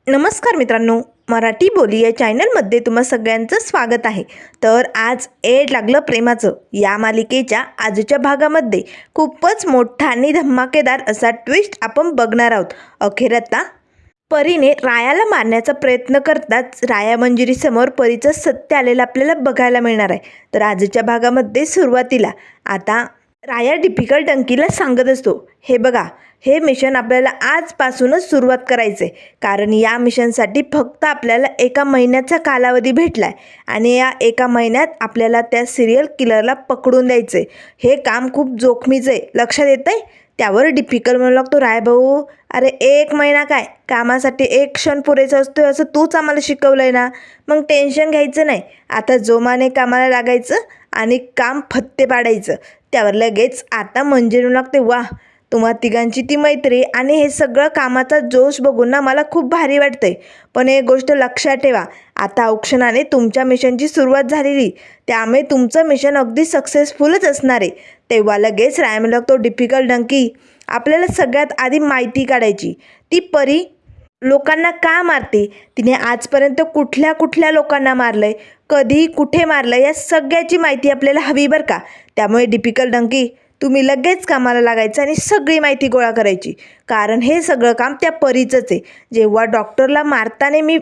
नमस्कार मित्रांनो, मराठी बोली या चॅनलमध्ये तुम्हा सगळ्यांचं स्वागत आहे. तर आज एड लागलं प्रेमाचं या मालिकेच्या आजच्या भागामध्ये खूपच मोठा आणि धमाकेदार असा ट्विस्ट आपण बघणार आहोत. अखेर आता परीने रायाला मारण्याचा प्रयत्न करताच राया मंजिरीसमोर परीचं सत्य आलेलं आपल्याला बघायला मिळणार आहे. तर आजच्या भागामध्ये सुरुवातीला आता राया डिफिकल्ट डंकीला सांगत असतो, हे बघा, हे मिशन आपल्याला आजपासूनच सुरुवात करायचं आहे, कारण या मिशनसाठी फक्त आपल्याला 1 महिन्याचा कालावधी भेटला आहे आणि या 1 महिन्यात आपल्याला त्या सिरियल किलरला पकडून द्यायचं आहे. हे काम खूप जोखमीचं आहे, लक्षात येतं आहे. त्यावर डिफिकल्ट म्हणू लागतो, राय भाऊ, अरे 1 महिना काय, कामासाठी 1 क्षण पुरेसा असतो असं तूच आम्हाला शिकवलं आहे ना, मग टेन्शन घ्यायचं नाही. आता जोमाने कामाला लागायचं आणि काम फत्ते पाडायचं. त्यावर लगेच आता मंजिरी लागते, वा, तुम्हा तिघांची ती मैत्री आणि हे सगळं कामाचा जोश बघून ना मला खूप भारी वाटतंय. पण एक गोष्ट लक्षात ठेवा, आता औक्षणाने तुमच्या मिशनची सुरुवात झालेली, त्यामुळे तुमचं मिशन अगदी सक्सेसफुलच असणार आहे. तेव्हा लगेच राय म्हणू लागतो, डिफिकल्ट डंकी, आपल्याला सगळ्यात आधी माहिती काढायची, ती परी लोकांना का मारते, तिने आजपर्यंत कुठल्या कुठल्या लोकांना मारलं आहे, कधी कुठे मारलं, या सगळ्याची माहिती आपल्याला हवी बरं का. त्यामुळे डिफिकल्ट डंकी, तुम्ही लगेच कामाला लागायचं आणि सगळी माहिती गोळा करायची, कारण हे सगळं काम त्या परीचंच आहे. जेव्हा डॉक्टरला मारताना मी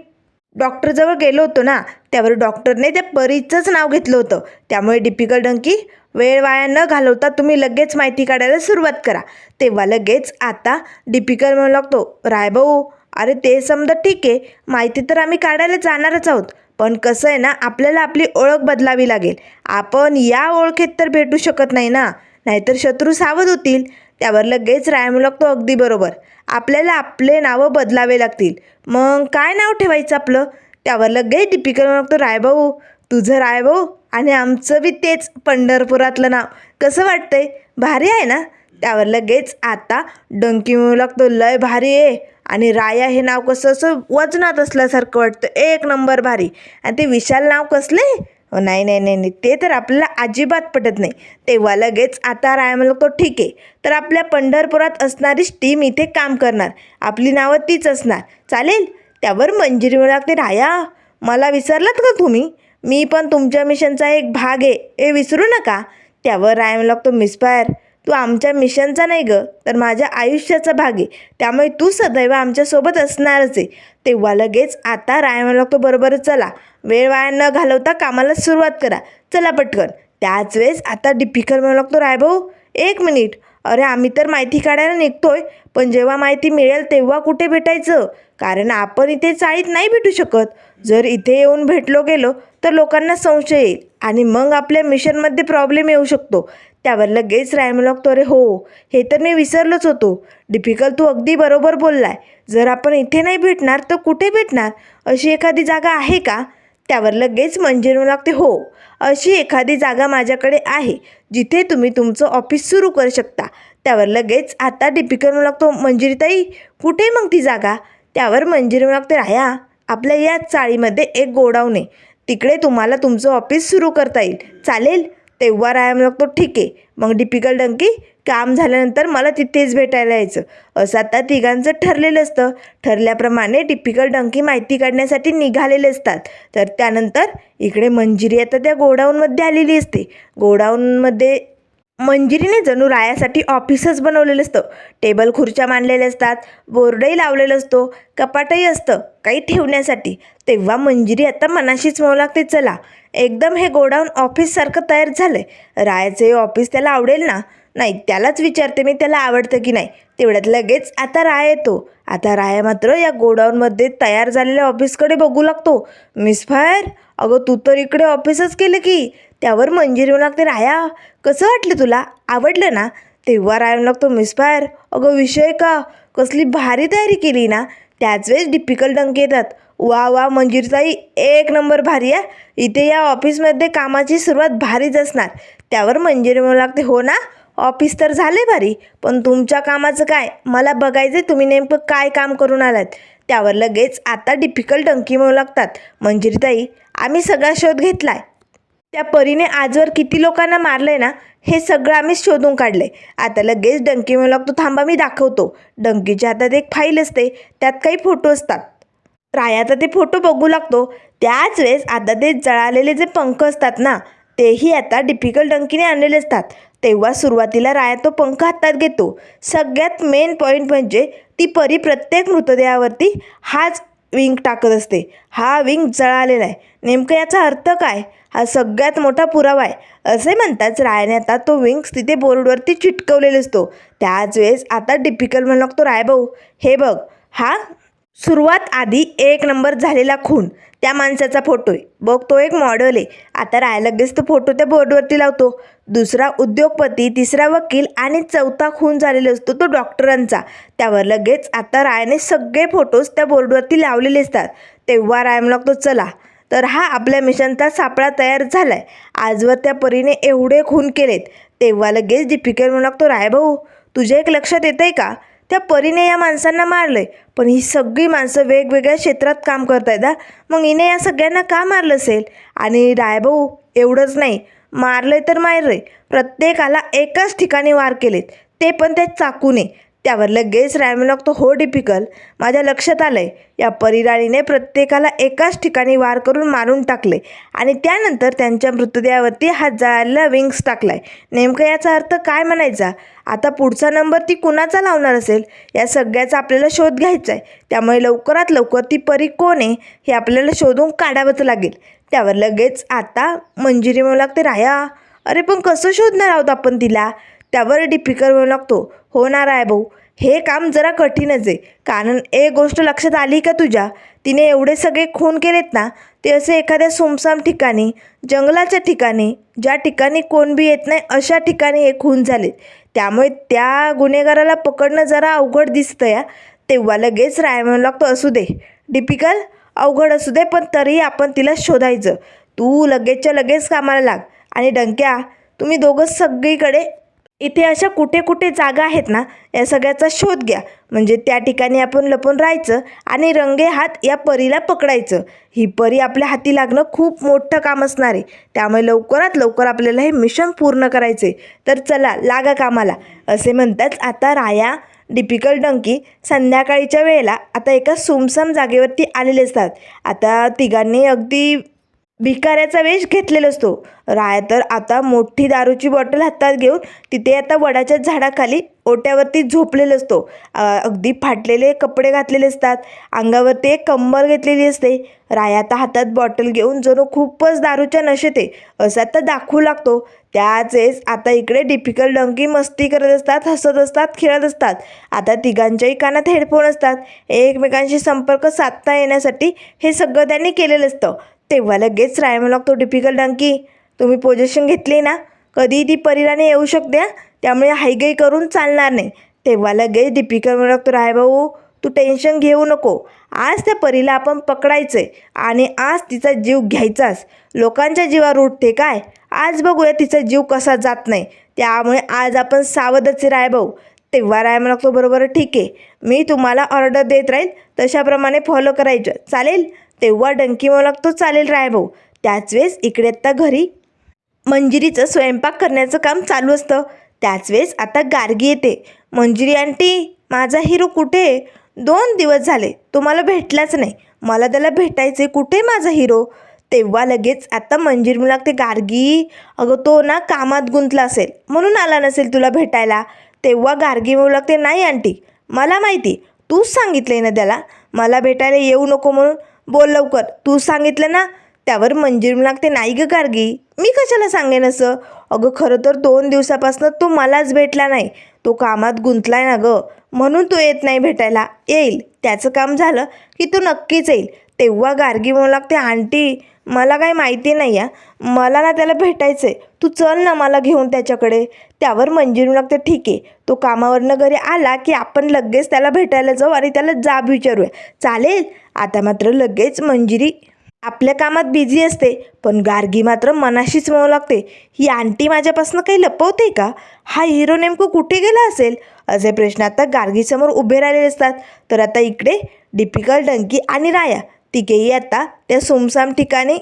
डॉक्टरजवळ गेलो होतो ना, त्यावर डॉक्टरने त्या परीचंच नाव घेतलं होतं. त्यामुळे डिफिकल्ट डंकी, वेळ वाया न घालवता तुम्ही लगेच माहिती काढायला सुरुवात करा. तेव्हा लगेच आता डिफिकल्ट म्हणू लागतो, राय भाऊ, अरे ते समजा ठीक आहे, माहिती तर आम्ही काढायला जाणारच आहोत, पण कसं आहे ना, आपल्याला आपली ओळख बदलावी लागेल. आपण या ओळखीत तर भेटू शकत नाही ना, नाहीतर शत्रू सावध होतील. त्यावर लगेच राय म्हणू लागतो, अगदी बरोबर, आपल्याला आपले नावं बदलावे लागतील. मग काय नाव ठेवायचं आपलं? त्यावर लगेच डिफिकल्ट म्हणू लागतो, राय भाऊ, तुझं राय भाऊ आणि आमचं बी तेच पंढरपुरातलं नाव, कसं वाटतंय, भारी आहे ना? त्यावर लगेच आता डंकी म्हणू लागतो, लय भारी आहे, आणि राया हे नाव कसं असं वजनात असल्यासारखं वाटतं, 1 नंबर भारी. आणि ते विशाल नाव कसले, नाही नाही नाही नाही, ते तर आपल्याला अजिबात पटत नाही. तेव्हा लगेच आता राया म्हणतो, ठीक आहे, तर आपल्या पंढरपुरात असणारीच टीम इथे काम करणार, आपली नावं तीच असणार, चालेल? त्यावर मंजिरी म्हणू लागते, राया, मला विसरलात का तुम्ही? मी पण तुमच्या मिशनचा एक भाग आहे, हे विसरू नका. त्यावर राया म्हणू लागतो, मिसफायर, तू आमच्या मिशनचा नाही गं, तर माझ्या आयुष्याचा भाग आहे, त्यामुळे तू सदैव आमच्यासोबत असणारच आहे. तेव्हा लगेच आता राय म्हणू लागतो, बरोबर, चला, वेळ वाया न घालवता कामाला सुरुवात करा, चला पटकन. त्याच वेळेस आता डिफिकल्ट म्हणू लागतो, राय भाऊ, 1 मिनिट, अरे आम्ही तर माहिती काढायला निघतोय, पण जेव्हा माहिती मिळेल तेव्हा कुठे भेटायचं, कारण आपण इथे चाळीत नाही भेटू शकत. जर इथे येऊन भेटलो गेलो तर लोकांना संशय येईल आणि मग आपल्या मिशनमध्ये प्रॉब्लेम येऊ शकतो. त्यावर लगेच राय म्हणू लागतो, अरे हो, हे तर मी विसरलोच होतो. डिफिकल्ट, तू अगदी बरोबर बोललाय, जर आपण इथे नाही भेटणार तर कुठे भेटणार, अशी एखादी जागा आहे का? त्यावर लगेच मंजिरी म्हणू लागते, हो, अशी एखादी जागा माझ्याकडे आहे, जिथे तुम्ही तुमचं ऑफिस सुरू करू शकता. त्यावर लगेच आता डिफिकल्ट म्हणू लागतो, मंजिरीताई, कुठे मग ती जागा? त्यावर मंजिरी म्हणू लागते, राया, आपल्या याच चाळीमध्ये एक गोडाऊन आहे, तिकडे तुम्हाला तुमचं ऑफिस सुरू करता येईल, चालेल? तेव्हा राया म्हणू लागतो, ठीक आहे, मग डिफिकल्ट डंकी, काम झाल्यानंतर मला तिथेच भेटायला यायचं, असं आता तिघांचं ठरलेलं असतं. ठरल्याप्रमाणे डिफिकल्ट डंकी माहिती काढण्यासाठी निघालेले असतात. तर त्यानंतर इकडे मंजिरी आता त्या गोडाऊनमध्ये आलेली असते. गोडाऊनमध्ये मंजिरीने जणू रायासाठी ऑफिसच बनवलेलं असतं. टेबल खुर्च्या मांडलेल्या असतात, बोर्डही लावलेलं असतो, कपाटही असतं काही ठेवण्यासाठी. तेव्हा मंजिरी आता मनाशीच म्हणू लागते, चला, एकदम हे गोडाऊन ऑफिससारखं तयार झालं आहे, रायाचं हे ऑफिस त्याला आवडेल ना? नाही, त्यालाच विचारते मी, त्याला आवडतं की नाही. तेवढ्यात लगेच आता राया येतो. आता राया मात्र या गोडाऊनमध्ये तयार झालेल्या ऑफिसकडे बघू लागतो. मिसफायर, अगं तू तर इकडे ऑफिसच केलं की? त्यावर मंजिरी म्हणू लागते, राया, कसं वाटलं तुला, आवडलं ना? तेव्हा राया म्हणू लागतो, मिसफायर, अगं विषय का, कसली भारी तयारी केली ना? त्याच वेळेस डिफिकल्ट डंकी येतात, वा वा मंजिरीताई, 1 नंबर भारी आहे, इथे या ऑफिसमध्ये कामाची सुरुवात भारीच असणार. त्यावर मंजिरी म्हणू लागते, हो ना, ऑफिस तर झाले भारी, पण तुमच्या कामाचं काय, मला बघायचं, तुम्ही नेमकं काय काम करून आलात. त्यावर लगेच आता डिफिकल्ट डंकी म्हणू लागतात, मंजिरीताई, आम्ही सगळा शोध घेतलाय, त्या परीने आजवर किती लोकांना मारलंय ना, हे सगळं आम्ही शोधून काढलंय. आता लगेच डंकी म्हणू लागतो, थांबा मी दाखवतो. डंकीच्या हातात एक फाईल असते, त्यात काही फोटो असतात. राया तर ते फोटो बघू लागतो. त्याच वेळेस आता ते जळालेले जे पंख असतात ना, तेही आता डिफिकल्ट डंकीने आणलेले असतात. तेव्हा सुरुवातीला राया तो पंख हातात घेतो. सगळ्यात मेन पॉईंट म्हणजे ती परी प्रत्येक मृतदेहावरती हाच विंग टाकत असते. हा विंग जळालेला आहे. नेमकं याचा अर्थ काय? हा सगळ्यात मोठा पुरावा आहे. असे म्हणताच रायाने आता तो विंग्स तिथे बोर्डवरती चिटकवलेला असतो. त्याच वेळेस आता डिफिकल्ट म्हणू लागतो, राय भाऊ हे बघ, हा सुरुवात आधी एक नंबर झालेला खून त्या माणसाचा फोटो आहे बघ, तो एक मॉडेल आहे. आता राय लगेच तो फोटो त्या बोर्डवरती लावतो. दुसरा उद्योगपती, तिसरा वकील आणि चौथा खून झालेला असतो तो डॉक्टरांचा. त्यावर लगेच आता रायाने सगळे फोटोज त्या बोर्डवरती लावलेले असतात. तेव्हा राय म्हणू लागतो, चला तर हा आपल्या मिशनचा सापळा तयार झालाय. आजवर त्या परीने एवढे खून केलेत. तेव्हा लगेच डिफिकल्ट म्हणू लागतो, राय भाऊ तुझ्या एक लक्षात येत आहे का, त्या परीने या माणसांना मारलंय, पण ही सगळी माणसं वेगवेगळ्या क्षेत्रात काम करतायत हा. मग हिने या सगळ्यांना का मारलं असेल? आणि रायभाऊ एवढंच नाही, मारलंय तर मारलंय, प्रत्येकाला एकाच ठिकाणी वार केलेत, ते पण त्या चाकूने. त्यावर लगेच राय म्हणू लागतो, हो डिफिकल्ट, माझ्या लक्षात आलंय. या परिराणीने प्रत्येकाला एकाच ठिकाणी वार करून मारून टाकले आणि त्यानंतर त्यांच्या मृतदेहावरती हात जळालेला विंग्स टाकलाय. नेमकं याचा अर्थ काय म्हणायचा? आता पुढचा नंबर ती कुणाचा लावणार असेल? या सगळ्याचा आपल्याला शोध घ्यायचा आहे. त्यामुळे लवकरात लवकर ती परी कोण आहे हे आपल्याला शोधून काढावंच लागेल. त्यावर लगेच आता मंजिरी म्हणू लागते, राया अरे पण कसं शोधणार आहोत आपण तिला? त्यावर डिफिकल्ट म्हणू लागतो, हो ना राय भाऊ, हे काम जरा कठीणच आहे. कारण एक गोष्ट लक्षात आली का तुझ्या, तिने एवढे सगळे खून केलेत ना, ते असे एखाद्या सुमसाम ठिकाणी, जंगलाच्या ठिकाणी, ज्या ठिकाणी कोण बी येत नाही अशा ठिकाणी हे खून झालेत. त्यामुळे त्या गुन्हेगाराला पकडणं जरा अवघड दिसतं या. तेव्हा लगेच राय म्हणू लागतो, असू दे डिफिकल्ट, अवघड असू दे, पण तरी आपण तिला शोधायचं. तू लगेचच्या लगेच कामाला लाग. आणि डंक्या, तुम्ही दोघं सगळीकडे इथे अशा कुठे कुठे जागा आहेत ना, या सगळ्याचा शोध घ्या. म्हणजे त्या ठिकाणी आपण लपून राहायचं आणि रंगे हात या परीला पकडायचं. ही परी आपल्या हाती लागणं खूप मोठं काम असणार आहे. त्यामुळे लवकरात लवकर आपल्याला हे मिशन पूर्ण करायचे. तर चला लागा कामाला. असे म्हणताच आता राया, डिफिकल्ट, डंकी संध्याकाळीच्या वेळेला आता एका सुमसाम जागेवरती आलेले असतात. आता तिघांनी अगदी भिकाऱ्याचा वेश घेतलेला असतो. राय तर आता मोठी दारूची बॉटल हातात घेऊन तिथे आता वडाच्या झाडाखाली ओट्यावरती झोपलेला असतो. अगदी फाटलेले कपडे घातलेले असतात, अंगावरती एक कंबर घेतलेली असते. राय आता हातात बॉटल घेऊन जणू खूपच दारूच्या नशेत आहे असं आता दाखवू लागतो. त्याच वेळेस आता इकडे डिफिकल्ट, डंकी मस्ती करत असतात, हसत असतात, खेळत असतात. आता तिघांच्याही कानात हेडफोन असतात. एकमेकांशी संपर्क साधता येण्यासाठी हे सगळं त्यांनी केलेलं असतं. तेव्हा लगेच राय म्हणू लागतो, डिफिकल्ट, डंकी तुम्ही पोझिशन घेतली ना, कधीही ती परिराणी येऊ शकते, त्यामुळे हायगाई करून चालणार नाही. तेव्हा लगेच डिफिकल्ट म्हणू लागतो, राय भाऊ तू टेन्शन घेऊ नको, आज त्या परीला आपण पकडायचं आहे आणि आज तिचा जीव घ्यायचाच. लोकांच्या जीवावर उठते काय, आज बघूया तिचा जीव कसा जात नाही. त्यामुळे आज आपण सावधच आहे राय भाऊ. तेव्हा राय म्हणू लागतो, बरोबर ठीक आहे, मी तुम्हाला ऑर्डर देत राहील, तशाप्रमाणे फॉलो करायचं, चालेल? तेव्हा डंकी म्हणू लागतो, चालेल राय भाऊ. त्याच वेळेस इकडे आता घरी मंजिरीचं स्वयंपाक करण्याचं काम चालू असतं. त्याच वेळेस आता गार्गी येते. मंजिरी आंटी, माझा हिरो कुठे आहे? 2 दिवस झाले तुम्हाला भेटलाच नाही, मला त्याला भेटायचे, कुठे माझा हिरो? तेव्हा लगेच आता मंजिरी म्हणू लागते, गार्गी अगं तो ना कामात गुंतला असेल म्हणून आला नसेल तुला भेटायला. तेव्हा गार्गी म्हणू लागते, नाही आंटी मला माहिती, तूच सांगितलंय ना त्याला मला भेटायला येऊ नको म्हणून, बोल लवकर, तू सांगितलं ना. त्यावर मंजिरी म्हणू लागते, नाही ग गार्गी, मी कशाला सांगेन असं? अगं खरं तर 2 दिवसापासून तो मलाच भेटला नाही, तो कामात गुंतलाय ना गं, म्हणून तो येत नाही भेटायला. येईल, त्याचं काम झालं की तो नक्कीच येईल. तेव्हा गार्गी म्हणू लागते, आंटी मला काही माहिती नाही आहे, मला ना त्याला भेटायचं आहे, तू चल ना मला घेऊन त्याच्याकडे. त्यावर मंजिरी म्हणू लागते, ठीक आहे, तो कामावरनं घरी आला की आपण लगेच त्याला भेटायला जाऊ आणि त्याला जाब विचारूया, चालेल? आता मात्र लगेच मंजिरी आपल्या कामात बिझी असते, पण गार्गी मात्र मनाशीच म्हणू लागते, ही आंटी माझ्यापासून काही लपवते का? हा हिरो नेमकं कुठे गेला असेल? असे प्रश्न आता गार्गीसमोर उभे राहिलेले असतात. तर आता इकडे डिफिकल्ट, डंकी आणि राया तिघेही आता त्या सुमसाम ठिकाणी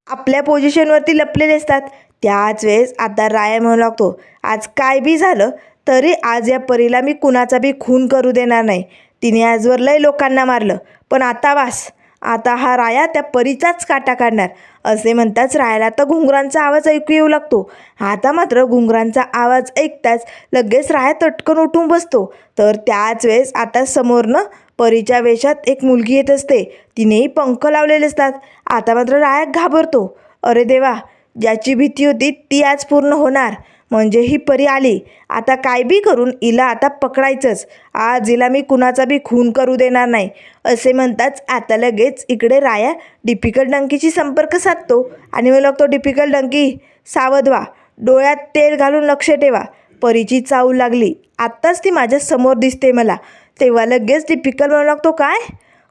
आपल्या पोझिशनवरती लपलेले असतात. त्याच वेळेस आता राया म्हणू लागतो, आज काय बी झालं तरी आज या परीला मी कुणाचा बी खून करू देणार नाही. तिने आजवर लय लोकांना मारलं, पण आता वास, आता हा राया त्या परीचाच काटा काढणार. असे म्हणताच रायाला तर घुंगरांचा आवाज ऐकू येऊ लागतो. आता मात्र घुंगरांचा आवाज ऐकताच लगेच राया तटकन उठून बसतो. तर त्याच वेळेस आता समोरनं परीच्या वेशात एक मुलगी येत असते. तिनेही पंख लावलेले असतात. आता मात्र राया घाबरतो. अरे देवा, ज्याची भीती होती ती आज पूर्ण होणार. म्हणजे ही परी आली. आता काय बी करून हिला आता पकडायचंच. आज हिला मी कुणाचा बी खून करू देणार नाही. असे म्हणताच आता लगेच इकडे राया डिफिकल्ट डंकीशी संपर्क साधतो आणि मग लागतो, डिफिकल्ट डंकी सावध व्हा, डोळ्यात तेल घालून लक्ष ठेवा. परीची चावल लागली. आत्ताच ती माझ्या समोर दिसते मला. तेव्हा लगेच डिफिकल्ट म्हणू लागतो, काय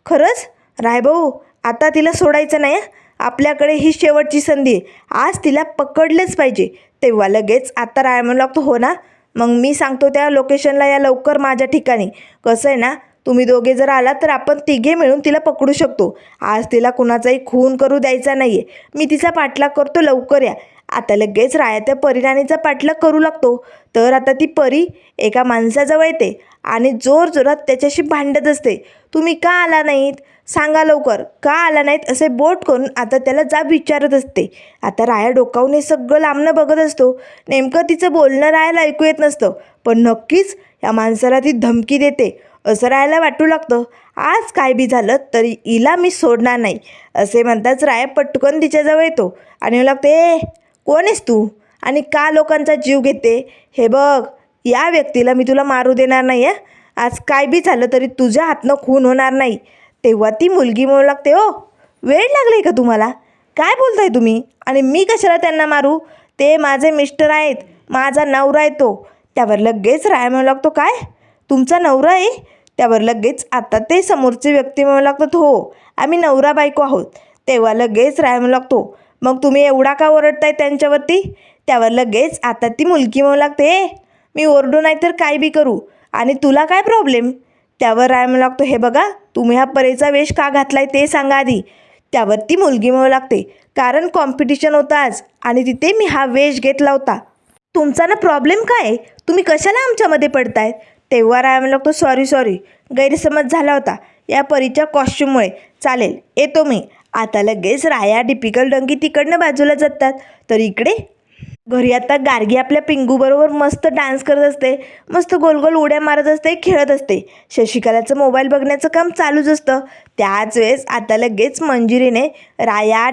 खरंच रायभाऊ, आता तिला सोडायचं नाही. आपल्याकडे ही शेवटची संधी आहे. आज तिला पकडलंच पाहिजे. तेव्हा लगेच आता राया म्हणू लागतो, हो ना, मग मी सांगतो त्या लोकेशनला या लवकर माझ्या ठिकाणी. कसं आहे ना, तुम्ही दोघे जर आलात तर आपण तिघे मिळून तिला पकडू शकतो. आज तिला कुणाचाही खून करू द्यायचा नाही आहे. मी तिचा पाठलाग करतो, लवकर या. आता लगेच राया त्या परीराणीचा पाठलाग करू लागतो. तर आता ती परी एका माणसाजवळ येते आणि जोरजोरात त्याच्याशी भांडत असते. तुम्ही का आला नाहीत, सांगा लवकर, का आला नाहीत, असे बोट करून आता त्याला जाब विचारत असते. आता राया डोकावून हे सगळं लांबणं बघत असतो. नेमकं तिचं बोलणं रायाला ऐकू येत नसतं, पण नक्कीच या माणसाला ती धमकी देते असं रायाला वाटू लागतं. आज काय बी झालं तरी हिला मी सोडणार नाही. असे म्हणताच राया पटकन तिच्याजवळ येतो आणि म्हणू लागते, ए कोण आहेस तू आणि का लोकांचा जीव घेते. हे बघ, या व्यक्तीला मी तुला मारू देणार नाही आहे. आज काय बी झालं तरी तुझ्या हातनं खून होणार नाही. तेव्हा ती मुलगी म्हणू लागते, ओ वेळ लागली का तुम्हाला, काय बोलताय तुम्ही, आणि मी कशाला त्यांना मारू, ते माझे मिस्टर आहेत, माझा नवरा आहे तो. त्यावर लगेच राया म्हणू लागतो, काय तुमचा नवरा आहे. त्यावर लगेच आता ते समोरचे व्यक्ती म्हणू लागतात, हो आम्ही नवरा बायको आहोत. तेव्हा लगेच राया म्हणू लागतो, मग तुम्ही एवढा का ओरडताय त्यांच्यावरती. त्यावर लगेच आता ती मुलगी म्हणू लागते, मी ओरडू नाही तर काय बी करू, आणि तुला काय प्रॉब्लेम. त्यावर राया म्हणू लागतो, हे बघा, तुम्ही हा परीचा वेश का घातलाय ते सांगा आधी. त्यावर ती मुलगी म्हणू लागते, कारण कॉम्पिटिशन होता आज आणि तिथे मी हा वेश घेतला होता. तुमचा ना प्रॉब्लेम काय, तुम्ही कशाला आमच्यामध्ये पडताय. तेव्हा राया म्हणू लागतो, सॉरी, गैरसमज झाला होता या परीच्या कॉस्ट्यूममुळे. चालेल, येतो मी. आता लगेच राया डिफिकल्ट डंकी तिकडनं बाजूला जातात. तर इकडे घरी आता गार्गी आपल्या पिंगूबरोबर मस्त डान्स करत असते, मस्त गोल गोल उड्या मारत असते, खेळत असते. शशिकलाचं मोबाईल बघण्याचं काम चालूच असतं. त्याच वेळेस आता लगेच मंजिरीने राया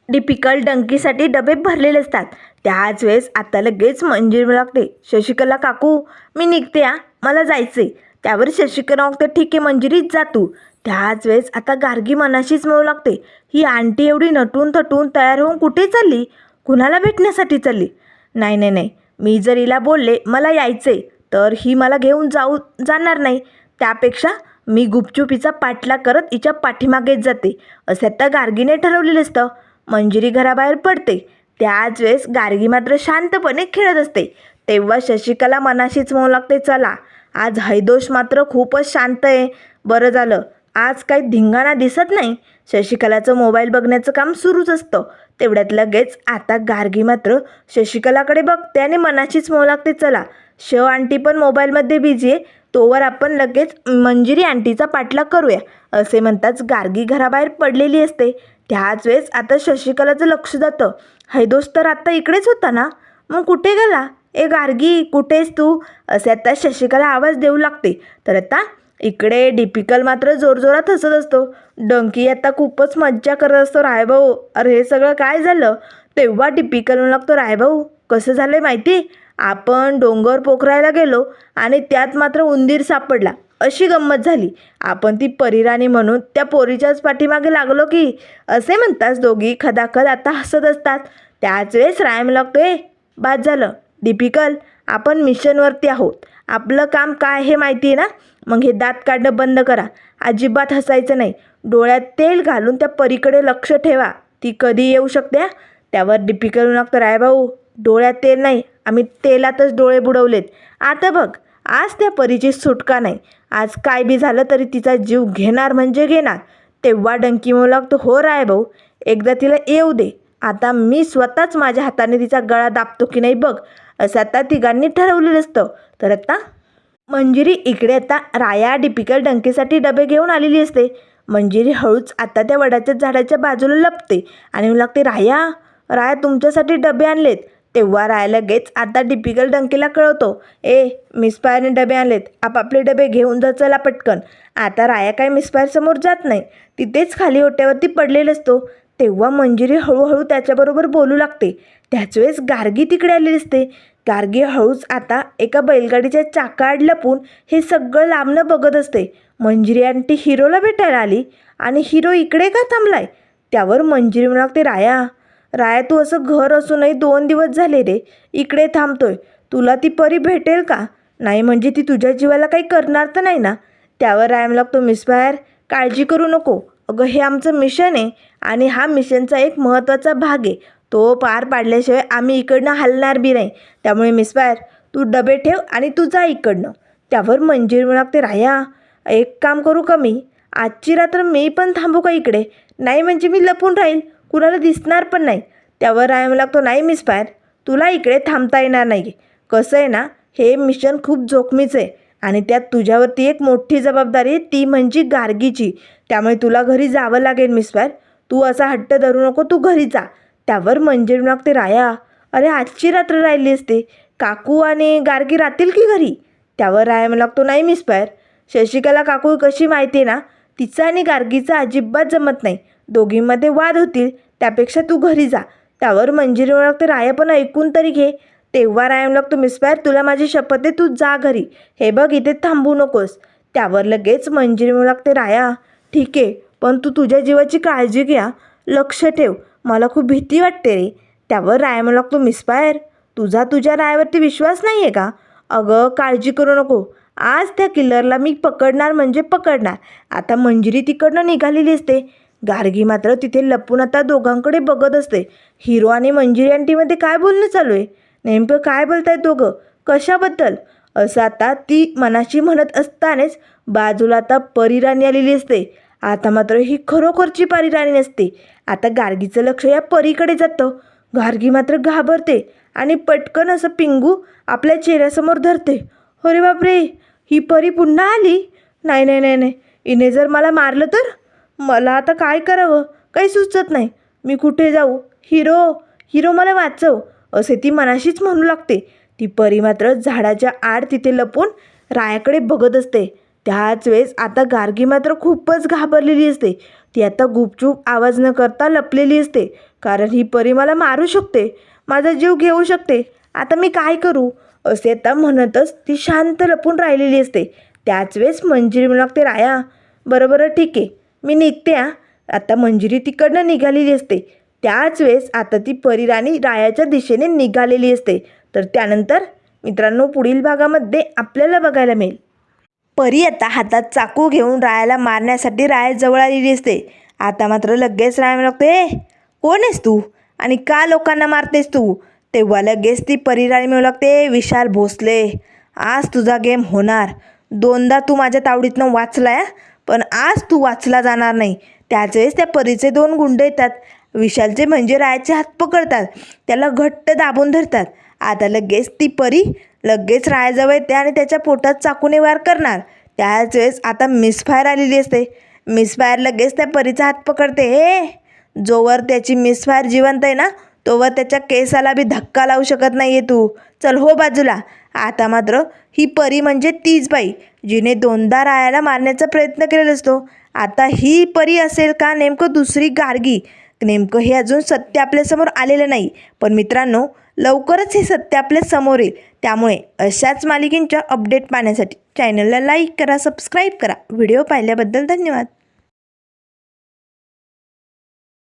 डिफिकल्ट डंकीसाठी डबे भरलेले असतात. त्याच वेळेस आता लगेच मंजिरी लागते, शशिकला काकू मी निघते, मला जायचे. त्यावर शशिकला मागते, ठीक आहे मंजिरी, जा तू. त्याच वेळेस आता गार्गी मनाशीच म्हणू लागते, ही आंटी एवढी नटून थटून तयार होऊन कुठे चालली, कुणाला भेटण्यासाठी चालली. नाही, मी जर हिला बोलले मला यायचे तर ही मला घेऊन जाणार नाही. त्यापेक्षा मी गुपचूप हिचा पाठलाग करत हिच्या पाठीमागेच जाते. असं आता गार्गीने ठरवलेलं असतं. मंजिरी घराबाहेर पडते. त्याच वेळेस गार्गी मात्र शांतपणे खेळत असते. तेव्हा शशिकला मनाशीच म्हणू लागते, चला आज हैदोष मात्र खूपच शांत आहे. बरं झालं, आज काही धिंगाणा दिसत नाही. शशिकलाचं मोबाईल बघण्याचं काम सुरूच असतं. तेवढ्यात लगेच आता गार्गी मात्र शशिकलाकडे बघते आणि मनाशीच म्हणू लागते, चला आंटी पण मोबाईलमध्ये बिझी आहे, तोवर आपण लगेच मंजिरी आंटीचा पाठलाग करूया. असे म्हणताच गार्गी घराबाहेर पडलेली असते. त्याच वेळेस आता शशिकलाचं लक्ष जातं, हैदोष तर आत्ता इकडेच होता ना, मग कुठे गेला, ए गार्गी कुठेस तू, असे आता शशिकला आवाज देऊ लागते. तर आता इकडे डिफिकल्ट मात्र जोरजोरात हसत असतो. डंकी आता खूपच मज्जा करत असतो, रायभाऊ अरे हे सगळं काय झालं. तेव्हा डिफिकल्ट म्हणू लागतो, रायभाऊ कसं झालं माहिती, आपण डोंगर पोखरायला गेलो आणि त्यात मात्र उंदीर सापडला, अशी गंमत झाली. आपण ती परीराणी म्हणून त्या पोरीच्याच पाठीमागे लागलो की. असे म्हणताच दोघी खदाखद आता हसत असतात. त्याच वेळेस राय लागतो, बाद झालं डिफिकल्ट, आपण मिशनवरती आहोत, आपलं काम काय हे माहिती आहे ना, मग हे दात काढणं बंद करा, अजिबात हसायचं नाही, डोळ्यात तेल घालून त्या परीकडे लक्ष ठेवा, ती कधी येऊ शकते. त्यावर डिफिकल्ट लागतं, रायभाऊ डोळ्यात तेल नाही, आम्ही तेलातच डोळे बुडवलेत. आता बघ, आज त्या परीची सुटका नाही, आज काय बी झालं तरी तिचा जीव घेणार म्हणजे घेणार. तेव्हा डंकी म्हणू लागतो, हो रायभाऊ एकदा तिला येऊ दे, आता मी स्वतःच माझ्या हाताने तिचा गळा दाबतो की नाही बघ. असं आता तिघांनी ठरवलेलं असतं. तर आता मंजिरी इकडे आता राया डिफिकल्ट डंकीसाठी डबे घेऊन आलेली असते. मंजिरी हळूच आता त्या वडाच्या झाडाच्या बाजूला लपते आणि म्हणू लागते, राया तुमच्यासाठी डबे आणलेत. तेव्हा राया लगेच आता डिपिकल डंकीला कळवतो, मिस फायरने डबे आणलेत, आपापले डबे घेऊन जा चला पटकन. आता राया काय मिस फायर समोर जात नाही, तिथेच खाली ओट्यावरती पडलेला असतो. तेव्हा मंजिरी हळूहळू त्याच्याबरोबर बोलू लागते. त्याच वेळेस गार्गी तिकडे आलेली असते. गार्गी हळूच आता एका बैलगाडीच्या चाकाआड लपून हे सगळं लांबणं बघत असते. मंजिरी आंटी हिरोला भेटायला आली आणि हिरो इकडे का थांबलाय? त्यावर मंजिरी म्हणू लागते, राया तू असं घर असूनही 2 दिवस झाले रे इकडे थांबतोय, तुला ती परी भेटेल का? नाही म्हणजे ती तुझ्या जीवाला काही करणार तर नाही ना? त्यावर राया म्हणू लागतो, मिस फायर काळजी करू नको, अगं हे आमचं मिशन आहे आणि हा मिशनचा एक महत्त्वाचा भाग आहे, तो पार पाडल्याशिवाय आम्ही इकडनं हलणार बी नाही. त्यामुळे मिस फायर तू डबे ठेव आणि तू जा इकडनं. त्यावर मंजिरी म्हणू लागते, राया एक काम करू का मी? आजची रात्र मी पण थांबू का इकडे? नाही म्हणजे मी लपून राहील, कुणाला दिसणार पण नाही. त्यावर राया म्हणू लागतो, नाही मिस फायर तुला इकडे थांबता येणार नाही. कसं आहे ना, हे मिशन खूप जोखमीचं आहे आणि त्यात तुझ्यावरती एक मोठी जबाबदारी आहे, ती म्हणजे गार्गीची. त्यामुळे तुला घरी जावं लागेल मिस फायर, तू असा हट्ट धरू नको, तू घरी जा. त्यावर मंजिरी म्हणू लागते, राया अरे आजची रात्र राहिली असते, काकू आणि गार्गी राहतील की घरी? त्यावर राया म्हणू लागतो, नाही मिस फायर शशिकला काकू कशी माहिती आहे ना, तिचं आणि गार्गीचं अजिबात जमत नाही, दोघींमध्ये वाद होतील, त्यापेक्षा तू घरी जा. त्यावर मंजिरी म्हणू लागते, राया पण ऐकून तरी घे. तेव्हा राया म्हणू लागतो, मिस फायर तुला माझी शपथ आहे, तू जा घरी, हे बघ इथे थांबू नकोस. त्यावर लगेच मंजिरी म्हणू लागते, राया ठीक आहे पण तू तुझ्या जीवाची काळजी घ्या, लक्ष ठेव, मला खूप भीती वाटते रे. त्यावर राया म्हणू लागतो, मिस फायर तुझा तुझ्या रायावरती विश्वास नाही आहे का? अगं काळजी करू नको, आज त्या किल्लरला मी पकडणार म्हणजे पकडणार. आता मंजिरी तिकडनं निघालेली असते. गार्गी मात्र तिथे लपून आता दोघांकडे बघत असते. हिरो आणि मंजिरी आंटीमध्ये काय बोलणं चालू आहे? नेमकं काय बोलतायत दोघं? कशाबद्दल? असं आता ती मनाशी म्हणत असतानाच बाजूला आता परीराणी आलेली असते. आता मात्र ही खरोखरची परीराणी नसते. आता गार्गीचं लक्ष या परीकडे जातं. गार्गी मात्र घाबरते आणि पटकन असं पिंगू आपल्या चेहऱ्यासमोर धरते. अरे बापरे, ही परी पुन्हा आली? नाही नाही नाही नाही, हिने जर मला मारलं तर? मला आता काय करावं काही सुचत नाही, मी कुठे जाऊ? हिरो मला वाचव, असे ती मनाशीच म्हणू लागते. ती परी मात्र झाडाच्या आड तिथे लपून रायाकडे बघत असते. त्याच वेळेस आता गार्गी मात्र खूपच घाबरलेली असते. ती आता गुपचूप आवाज न करता लपलेली असते, कारण ही परी मला मारू शकते, माझा जीव घेऊ शकते. आता मी काय करू? असे आता म्हणतच ती शांत लपून राहिलेली असते. त्याच वेळेस मंजिरी म्हणू लागते, राया बरं ठीक आहे मी निघते. आता मंजिरी तिकडनं निघालेली असते. त्याच वेळेस आता ती परीराणी रायाच्या दिशेने निघालेली असते. तर त्यानंतर मित्रांनो पुढील भागामध्ये आपल्याला बघायला मिळेल, परी आता हातात चाकू घेऊन रायाला मारण्यासाठी रायाजवळ आलेली असते. आता मात्र लगेच राया म्हणू लागते, कोण आहेस तू आणि का लोकांना मारतेस तू? तेव्हा लगेच ती परीराणी म्हणू लागते, विशाल भोसले आज तुझा गेम होणार. 2दा तू माझ्या तावडीतनं वाचलाय, पण आज तू वाचला जाणार नाही. त्याच वेळेस त्या परीचे 2 गुंड येतात. विशालचे म्हणजे रायाचे हात पकडतात, त्याला घट्ट दाबून धरतात. आता लगेच ती परी लगेच रायाजवळ येते आणि त्याच्या पोटात चाकूने वार करणार. त्याच वेळेस आता मिस फायर आलेली असते. मिस फायर लगेच त्या परीचा हात पकडते. जोवर त्याची मिस फायर जिवंत आहे ना, तोवर त्याच्या केसाला बी धक्का लावू शकत नाही आहे तू, चल हो बाजूला. आता मात्र ही परी म्हणजे तीच बाई जिने 2दा रायाला मारण्याचा प्रयत्न केलेला असतो. आता ही परी असेल का नेमकं दुसरी गार्गी? नेमकं हे अजून सत्य आपल्यासमोर आलेलं नाही, पण मित्रांनो लवकरच हे सत्य आपल्या समोर येईल. त्यामुळे अशाच मालिकेंच्या अपडेट पाहण्यासाठी चॅनलला लाईक करा, सबस्क्राईब करा. व्हिडिओ पाहिल्याबद्दल धन्यवाद.